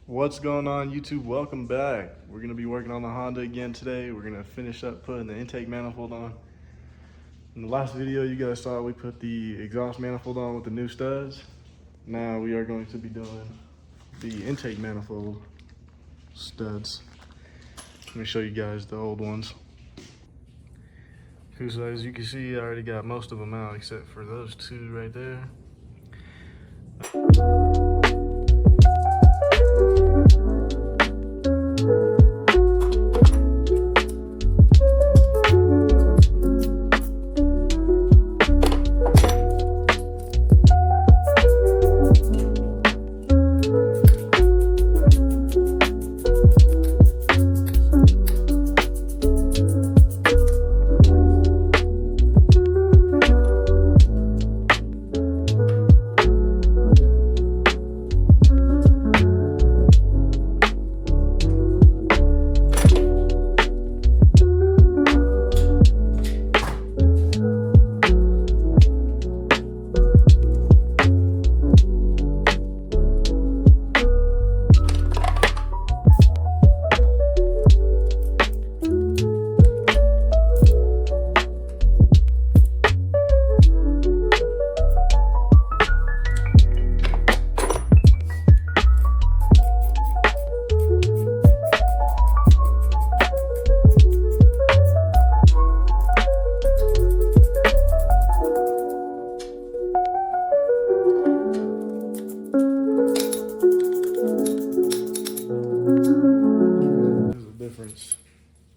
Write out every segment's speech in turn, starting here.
What's going on, YouTube? Welcome back. We're going to be working on the Honda again today. We're going to finish up putting the intake manifold on. In the last video you guys saw, we put the exhaust manifold on with the new studs. Now we are going to be doing the intake manifold studs. Let me show you guys the old ones. So as you can see, I already got most of them out except for those two right there.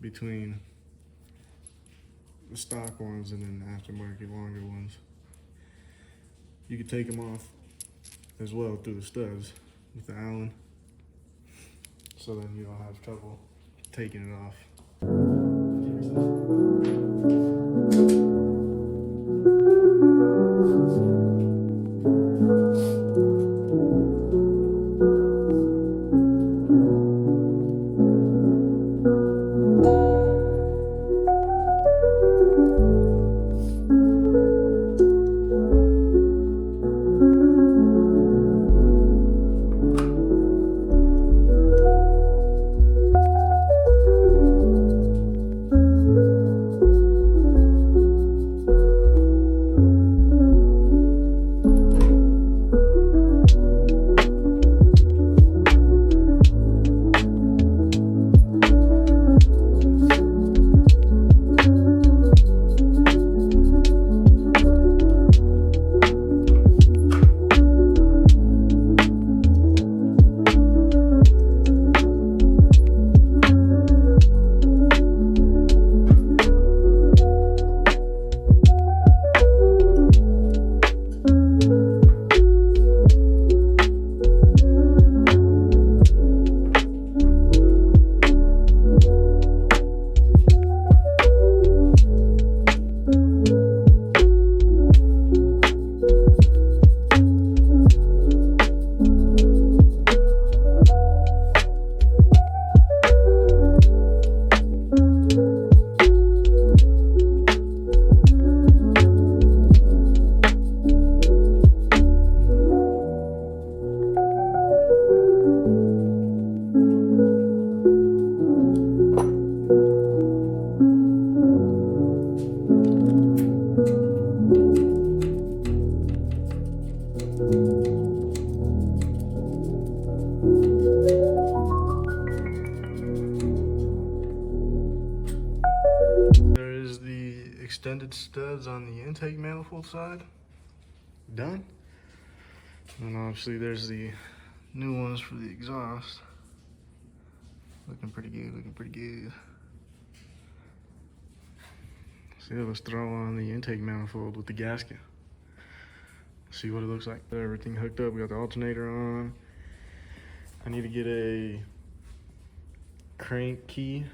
Between the stock ones and then the aftermarket longer ones. You could take them off as well through the studs with the Allen, so then you don't have trouble taking it off. There is the extended studs on the intake manifold side. Done. And obviously there's the new ones for the exhaust. Looking pretty good, looking pretty good. So yeah, let's throw on the intake manifold with the gasket. See what it looks like. Everything hooked up, we got the alternator on. I need to get a crank key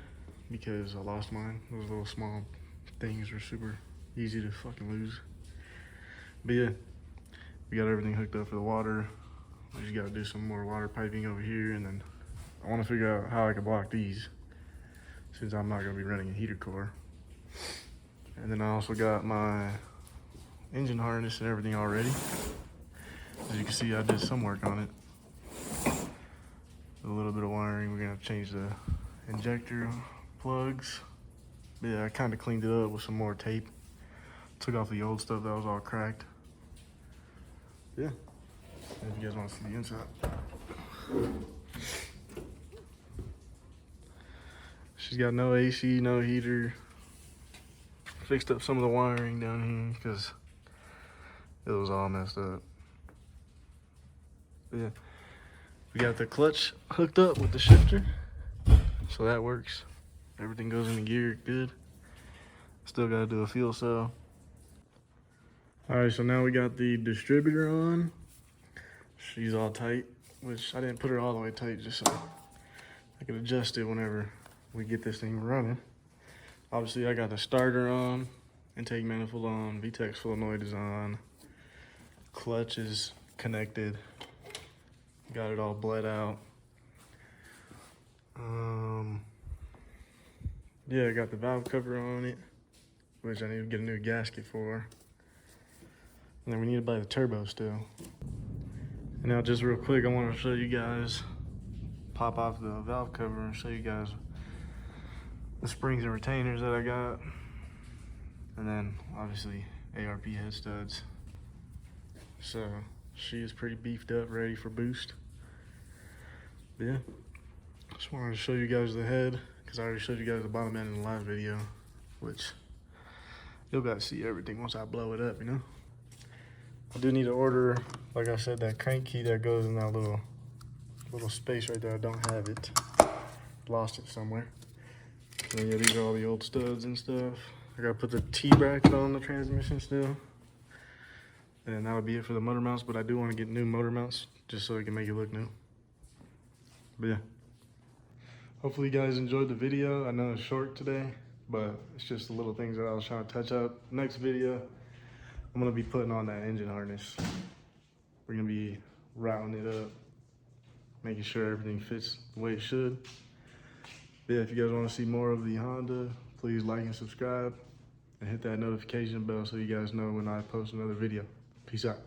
because I lost mine. Those little small things are super easy to fucking lose. But yeah, we got everything hooked up for the water. We just gotta do some more water piping over here, and then I wanna figure out how I can block these since I'm not gonna be running a heater core. And then I also got my engine harness and everything already. As you can see, I did some work on it. It gotta change the injector plugs. But yeah, I kind of cleaned it up with some more tape. Took off the old stuff that was all cracked. Yeah, if you guys want to see the inside. She's got no AC, no heater. Fixed up some of the wiring down here because it was all messed up. But yeah, we got the clutch hooked up with the shifter, so that works. Everything goes into gear good. Still gotta do a fuel cell. All right, so now we got the distributor on. She's all tight, which I didn't put her all the way tight just so I could adjust it whenever we get this thing running. Obviously, I got the starter on, intake manifold on, VTEC solenoid is on, clutch is connected, got it all bled out. Yeah, I got the valve cover on it, which I need to get a new gasket for. And then we need to buy the turbo still. And now just real quick, I want to show you guys, pop off the valve cover and show you guys the springs and retainers that I got. And then obviously ARP head studs. So she is pretty beefed up, ready for boost. But yeah, just wanted to show you guys the head because I already showed you guys the bottom end in the last video, which you'll got to see everything once I blow it up, you know. I do need to order, like I said, that crank key that goes in that little space right there. I don't have it. Lost it somewhere. So yeah, these are all the old studs and stuff. I gotta put the T-bracket on the transmission still. And that would be it for the motor mounts, but I do want to get new motor mounts just so it can make it look new. But yeah. Hopefully you guys enjoyed the video. I know it's short today, but it's just the little things that I was trying to touch up. Next video, I'm gonna be putting on that engine harness. We're gonna be routing it up, making sure everything fits the way it should. But yeah, if you guys wanna see more of the Honda, please like and subscribe and hit that notification bell so you guys know when I post another video. Peace out.